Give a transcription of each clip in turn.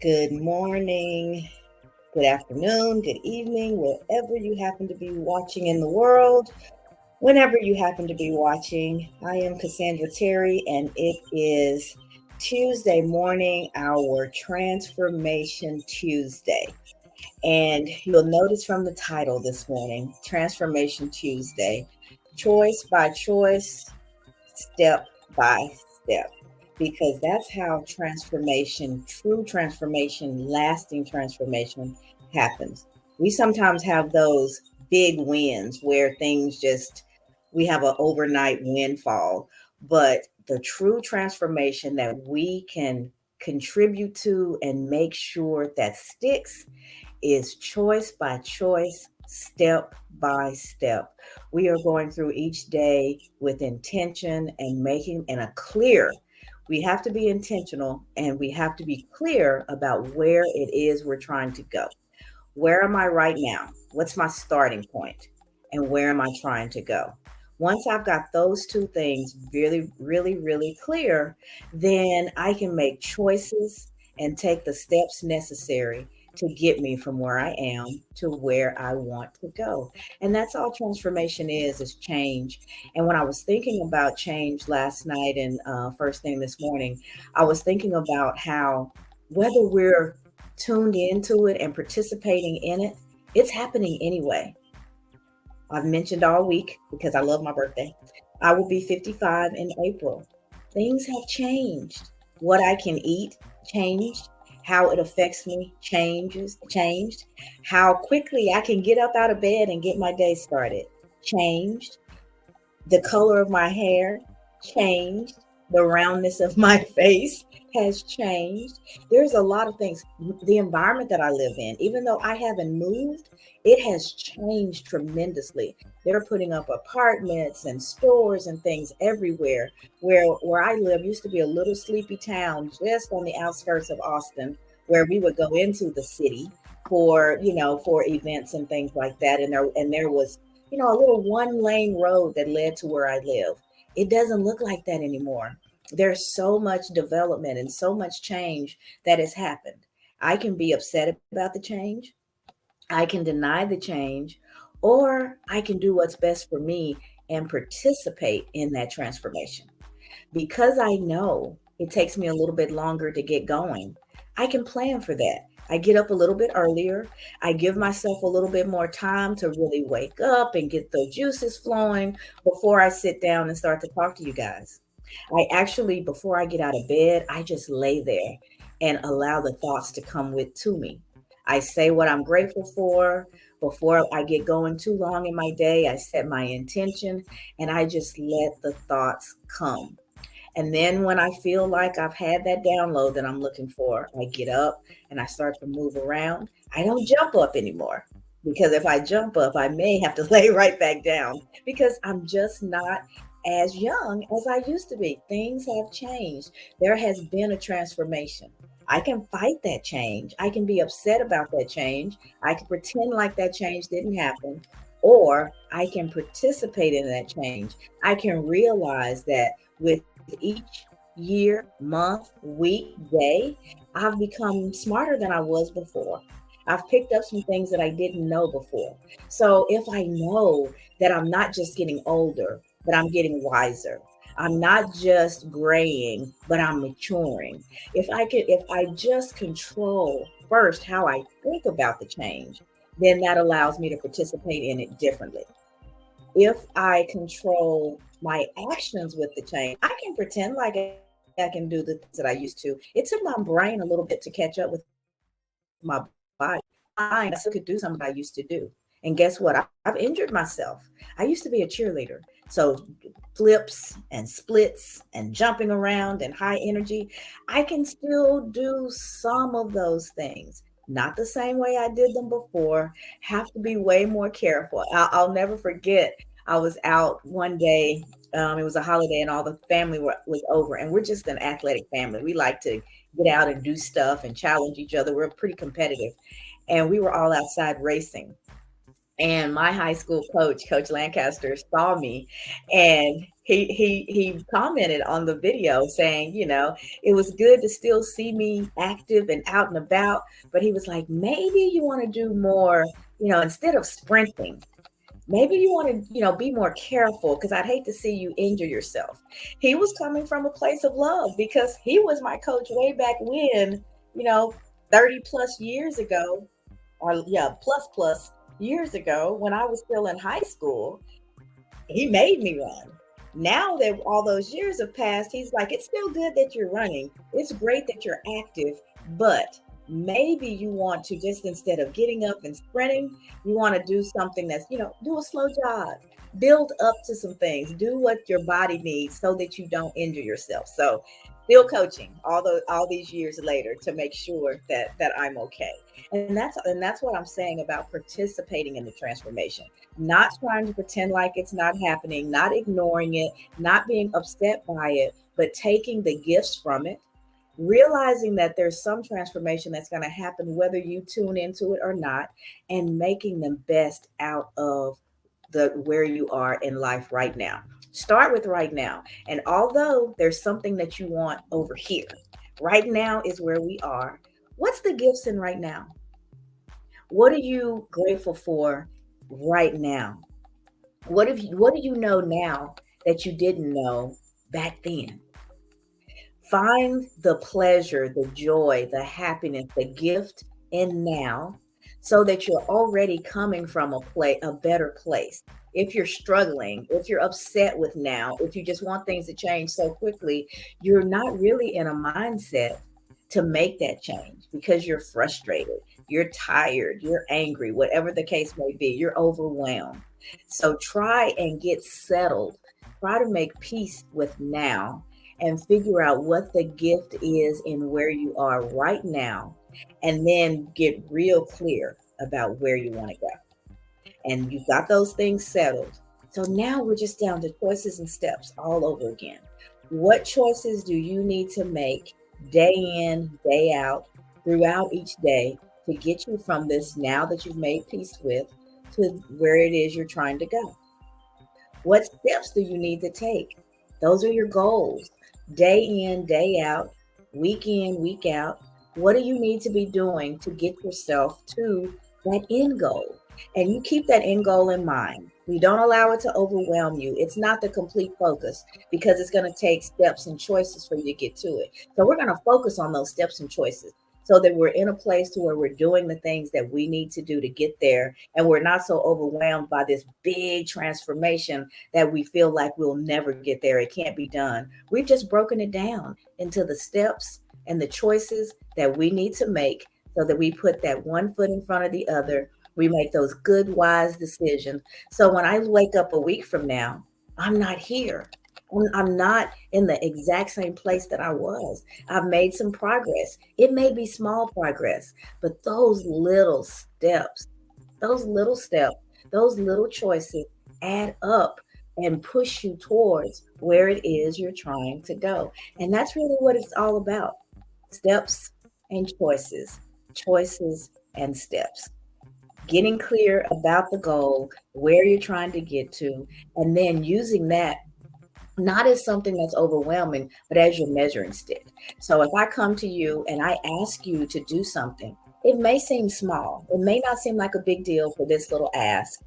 Good morning, good afternoon, good evening, wherever you happen to be watching in the world, whenever you happen to be watching. I am Cassandra Terry, and it is Tuesday morning, our Transformation Tuesday. And you'll notice from the title this morning, Transformation Tuesday, choice by choice, step by step, because that's how transformation, true transformation, lasting transformation happens. We sometimes have those big wins where things just, we have an overnight windfall, but the true transformation that we can contribute to and make sure that sticks is choice by choice, step by step. We are going through each day with intention and making and a clear. We have to be intentional and we have to be clear about where it is we're trying to go. Where am I right now? What's my starting point? And where am I trying to go? Once I've got those two things really, really, really clear, then I can make choices and take the steps necessary to get me from where I am to where I want to go. And that's all transformation is change. And when I was thinking about change last night and first thing this morning, I was thinking about how whether we're tuned into it and participating in it, it's happening anyway. I've mentioned all week because I love my birthday. I will be 55 in April. Things have changed. What I can eat changed. How it affects me changed. How quickly I can get up out of bed and get my day started changed. The color of my hair changed. The roundness of my face has changed. There's a lot of things. The environment that I live in, even though I haven't moved, it has changed tremendously. They're putting up apartments and stores and things everywhere. Where I live used to be a little sleepy town just on the outskirts of Austin, where we would go into the city for events and things like that. And there was a little one lane road that led to where I live. It doesn't look like that anymore. There's so much development and so much change that has happened. I can be upset about the change. I can deny the change, or I can do what's best for me and participate in that transformation. Because I know it takes me a little bit longer to get going, I can plan for that. I get up a little bit earlier. I give myself a little bit more time to really wake up and get the juices flowing before I sit down and start to talk to you guys. I actually, before I get out of bed, I just lay there and allow the thoughts to come with to me. I say what I'm grateful for. Before I get going too long in my day, I set my intention and I just let the thoughts come. And then when I feel like I've had that download that I'm looking for, I get up and I start to move around. I don't jump up anymore because if I jump up, I may have to lay right back down because I'm just not as young as I used to be. Things have changed. There has been a transformation. I can fight that change. I can be upset about that change. I can pretend like that change didn't happen, or I can participate in that change. I can realize that with each year, month, week, day, I've become smarter than I was before. I've picked up some things that I didn't know before. So if I know that I'm not just getting older, but I'm getting wiser, I'm not just graying, but I'm maturing. If I just control first how I think about the change, then that allows me to participate in it differently. If I control my actions with the change, I can pretend like I can do the things that I used to. It took my brain a little bit to catch up with my body. I still could do some of what I used to do. And guess what? I've injured myself. I used to be a cheerleader. So flips and splits and jumping around and high energy, I can still do some of those things. Not the same way I did them before. Have to be way more careful. I'll never forget. I was out one day. It was a holiday, and all the family was over. And we're just an athletic family. We like to get out and do stuff and challenge each other. We're pretty competitive, and we were all outside racing. And my high school coach, Coach Lancaster, saw me, and he commented on the video saying, it was good to still see me active and out and about, but he was like, maybe you want to do more, instead of sprinting. Maybe you want to, be more careful because I'd hate to see you injure yourself. He was coming from a place of love because he was my coach way back when, you know, 30 plus years ago, or yeah, plus years ago when I was still in high school. He made me run. Now that all those years have passed, he's like, it's still good that you're running. It's great that you're active, but maybe you want to just instead of getting up and sprinting, you want to do something that's, do a slow jog, build up to some things, do what your body needs so that you don't injure yourself. So still coaching all these years later to make sure that I'm okay. And that's what I'm saying about participating in the transformation, not trying to pretend like it's not happening, not ignoring it, not being upset by it, but taking the gifts from it, realizing that there's some transformation that's going to happen whether you tune into it or not, and making the best out of the where you are in life right now. Start with right now. And although there's something that you want over here, right now is where we are. What's the gifts in right now? What are you grateful for right now? What do you know now that you didn't know back then? Find the pleasure, the joy, the happiness, the gift in now so that you're already coming from a better place. If you're struggling, if you're upset with now, if you just want things to change so quickly, you're not really in a mindset to make that change because you're frustrated, you're tired, you're angry, whatever the case may be, you're overwhelmed. So try and get settled. Try to make peace with now and figure out what the gift is in where you are right now, and then get real clear about where you want to go. And you've got those things settled. So now we're just down to choices and steps all over again. What choices do you need to make day in, day out, throughout each day to get you from this now that you've made peace with to where it is you're trying to go? What steps do you need to take? Those are your goals. Day in, day out, week in, week out. What do you need to be doing to get yourself to that end goal? And you keep that end goal in mind. You don't allow it to overwhelm you. It's not the complete focus because it's going to take steps and choices for you to get to it. So we're going to focus on those steps and choices so that we're in a place to where we're doing the things that we need to do to get there. And we're not so overwhelmed by this big transformation that we feel like we'll never get there. It can't be done. We've just broken it down into the steps and the choices that we need to make so that we put that one foot in front of the other. We make those good, wise decisions. So when I wake up a week from now, I'm not here. I'm not in the exact same place that I was. I've made some progress. It may be small progress, but those little steps, those little choices add up and push you towards where it is you're trying to go. And that's really what it's all about. Steps and choices and steps. Getting clear about the goal, where you're trying to get to, and then using that not as something that's overwhelming, but as your measuring stick. So if I come to you and I ask you to do something, it may seem small. It may not seem like a big deal for this little ask.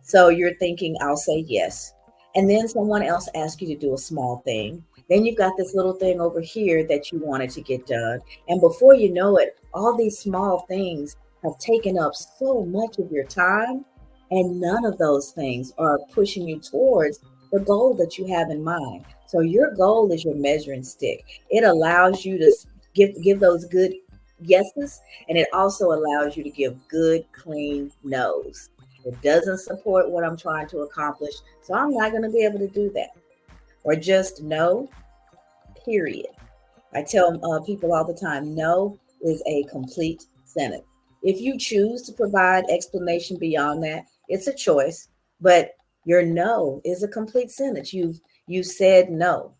So you're thinking, I'll say yes. And then someone else asks you to do a small thing. Then you've got this little thing over here that you wanted to get done. And before you know it, all these small things have taken up so much of your time. And none of those things are pushing you towards the goal that you have in mind. So your goal is your measuring stick. It allows you to give those good yeses, and it also allows you to give good, clean no's. It doesn't support what I'm trying to accomplish, so I'm not going to be able to do that. Or just no, period. I tell people all the time, no is a complete sentence. If you choose to provide explanation beyond that, it's a choice, but your no is a complete sentence. You said no.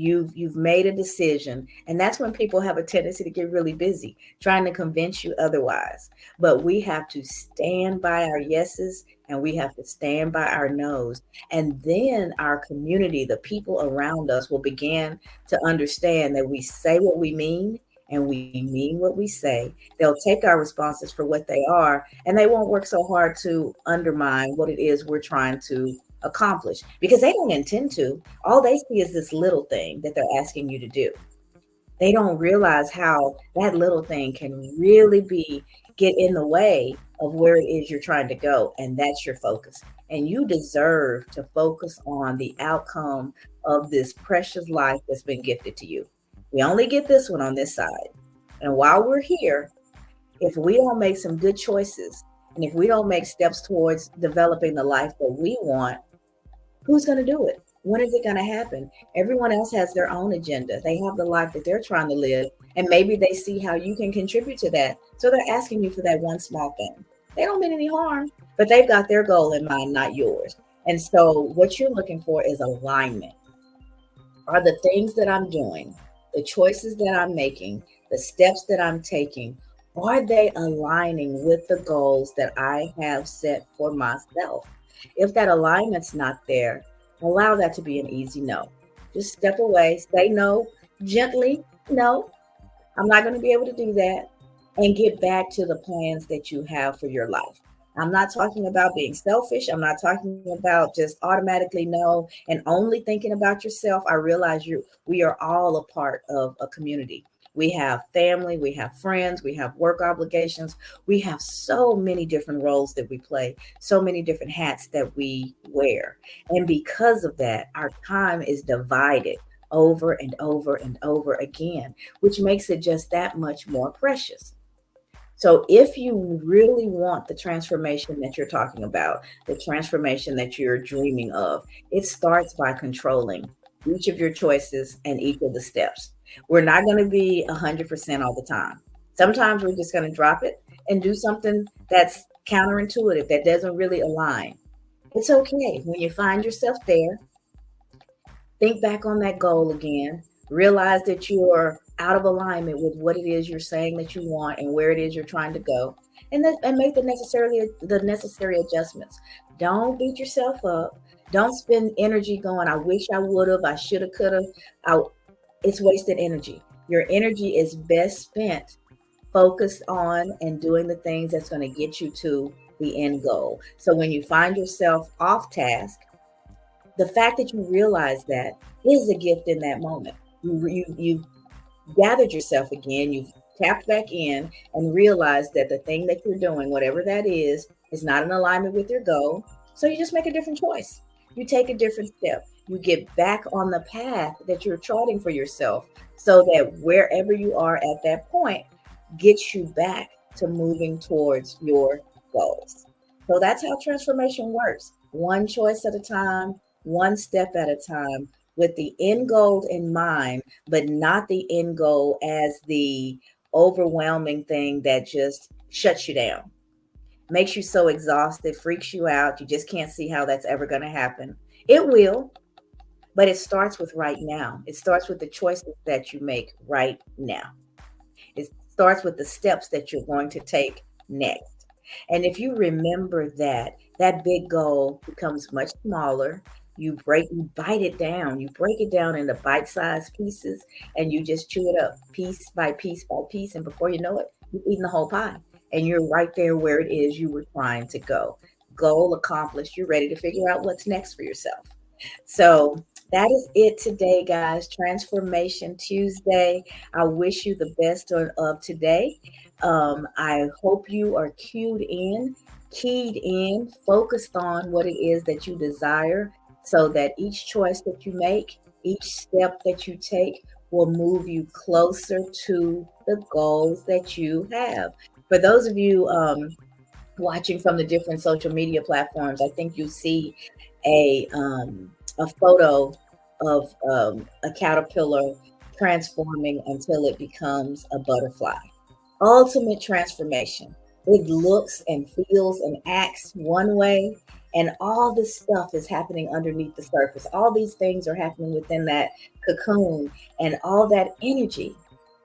You've made a decision, and that's when people have a tendency to get really busy trying to convince you otherwise. But we have to stand by our yeses, and we have to stand by our nos. And then our community, the people around us, will begin to understand that we say what we mean and we mean what we say. They'll take our responses for what they are, and they won't work so hard to undermine what it is we're trying to accomplish, because they don't intend to. All they see is this little thing that they're asking you to do. They don't realize how that little thing can really be get in the way of where it is you're trying to go, and that's your focus. And you deserve to focus on the outcome of this precious life that's been gifted to you. We only get this one on this side. And while we're here, if we don't make some good choices, and if we don't make steps towards developing the life that we want, who's going to do it? When is it going to happen? Everyone else has their own agenda. They have the life that they're trying to live, and maybe they see how you can contribute to that. So they're asking you for that one small thing. They don't mean any harm, but they've got their goal in mind, not yours. And so what you're looking for is alignment. Are the things that I'm doing, the choices that I'm making, the steps that I'm taking, are they aligning with the goals that I have set for myself? If that alignment's not there, allow that to be an easy no. Just step away, say no gently. No, I'm not going to be able to do that. And get back to the plans that you have for your life. I'm not talking about being selfish. I'm not talking about just automatically no and only thinking about yourself. I realize we are all a part of a community. We have family, we have friends, we have work obligations. We have so many different roles that we play, so many different hats that we wear. And because of that, our time is divided over and over and over again, which makes it just that much more precious. So if you really want the transformation that you're talking about, the transformation that you're dreaming of, it starts by controlling each of your choices and each of the steps. We're not going to be 100% all the time. Sometimes we're just going to drop it and do something that's counterintuitive, that doesn't really align. It's okay. When you find yourself there, think back on that goal again. Realize that you're out of alignment with what it is you're saying that you want and where it is you're trying to go, and make the necessary adjustments. Don't beat yourself up. Don't spend energy going, I wish I would have, I should have, could have. I, it's wasted energy. Your energy is best spent focused on and doing the things that's going to get you to the end goal. So when you find yourself off task, the fact that you realize that is a gift in that moment. You've gathered yourself again, you've tapped back in and realized that the thing that you're doing, whatever that is not in alignment with your goal. So you just make a different choice. You take a different step. You get back on the path that you're charting for yourself, so that wherever you are at that point gets you back to moving towards your goals. So that's how transformation works. One choice at a time, one step at a time, with the end goal in mind, but not the end goal as the overwhelming thing that just shuts you down, makes you so exhausted, freaks you out. You just can't see how that's ever going to happen. It will, but it starts with right now. It starts with the choices that you make right now. It starts with the steps that you're going to take next. And if you remember that, that big goal becomes much smaller. You bite it down, you break it down into bite-sized pieces, and you just chew it up piece by piece by piece. And before you know it, you've eaten the whole pie. And you're right there where it is you were trying to go. Goal accomplished. You're ready to figure out what's next for yourself. So that is it today, guys. Transformation Tuesday. I wish you the best of today. I hope you are keyed in, focused on what it is that you desire, so that each choice that you make, each step that you take will move you closer to the goals that you have. For those of you watching from the different social media platforms, I think you see a photo of a caterpillar transforming until it becomes a butterfly. Ultimate transformation. It looks and feels and acts one way, And all this stuff is happening underneath the surface. All these things are happening within that cocoon, and all that energy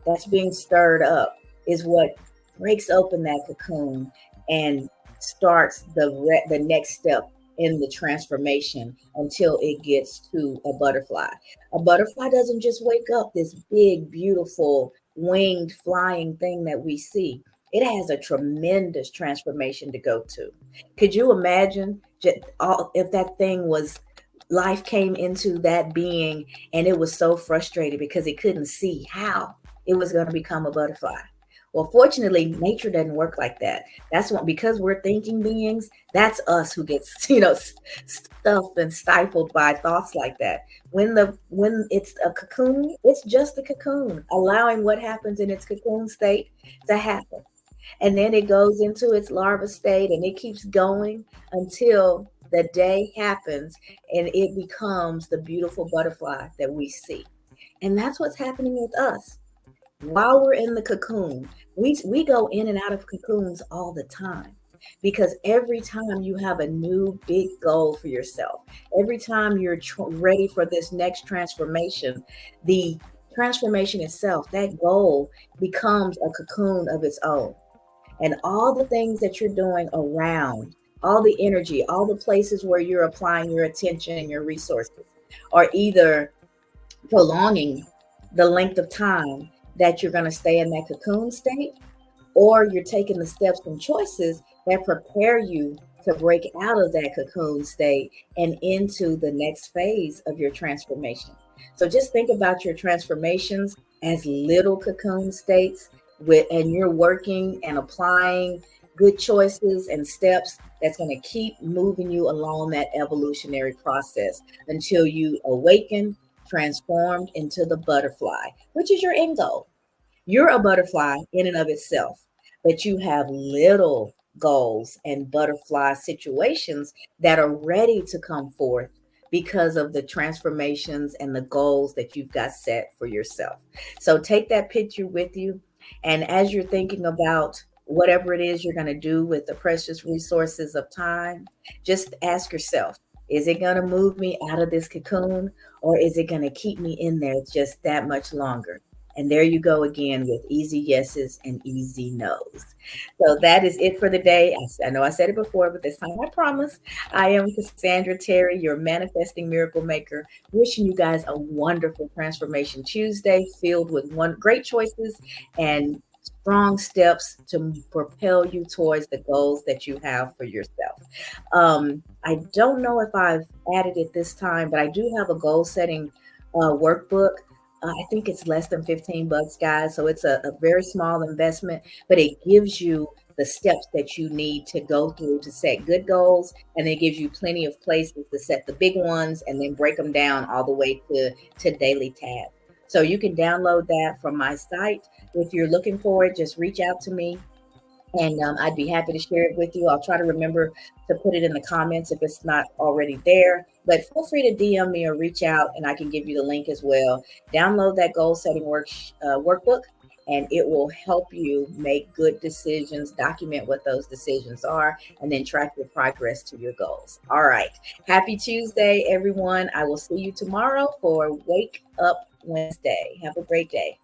that's being stirred up is what breaks open that cocoon and starts the next step in the transformation until it gets to a butterfly. A butterfly doesn't just wake up this big, beautiful, winged, flying thing that we see. It has a tremendous transformation to go to. Could you imagine if that thing was life came into that being and it was so frustrated because it couldn't see how it was going to become a butterfly? Well, fortunately, nature doesn't work like that. That's what, because we're thinking beings, that's us who gets, stuffed and stifled by thoughts like that. When it's a cocoon, it's just a cocoon, allowing what happens in its cocoon state to happen. And then it goes into its larva state and it keeps going until the day happens and it becomes the beautiful butterfly that we see. And that's what's happening with us. While we're in the cocoon, we go in and out of cocoons all the time, because every time you have a new big goal for yourself, every time you're ready for this next transformation, the transformation itself, that goal becomes a cocoon of its own. And all the things that you're doing around, all the energy, all the places where you're applying your attention and your resources are either prolonging the length of time that you're going to stay in that cocoon state, or you're taking the steps and choices that prepare you to break out of that cocoon state and into the next phase of your transformation. So just think about your transformations as little cocoon states and you're working and applying good choices and steps that's going to keep moving you along that evolutionary process until you awaken, transformed into the butterfly, which is your end goal. You're a butterfly in and of itself, but you have little goals and butterfly situations that are ready to come forth because of the transformations and the goals that you've got set for yourself. So take that picture with you. And as you're thinking about whatever it is you're going to do with the precious resources of time, just ask yourself, is it going to move me out of this cocoon, or is it going to keep me in there just that much longer? And there you go again with easy yeses and easy nos. So that is it for the day. I know I said it before, but this time I promise. I am Cassandra Terry, your manifesting miracle maker, wishing you guys a wonderful Transformation Tuesday filled with great choices and strong steps to propel you towards the goals that you have for yourself. I don't know if I've added it this time, but I do have a goal setting workbook. I think it's less than $15, guys. So it's a very small investment, but it gives you the steps that you need to go through to set good goals. And it gives you plenty of places to set the big ones and then break them down all the way to daily tasks. So you can download that from my site. If you're looking for it, just reach out to me and I'd be happy to share it with you. I'll try to remember to put it in the comments if it's not already there, but feel free to DM me or reach out and I can give you the link as well. Download that goal setting workbook and it will help you make good decisions, document what those decisions are, and then track your progress to your goals. All right. Happy Tuesday, everyone. I will see you tomorrow for Wake Up Wednesday. Have a great day.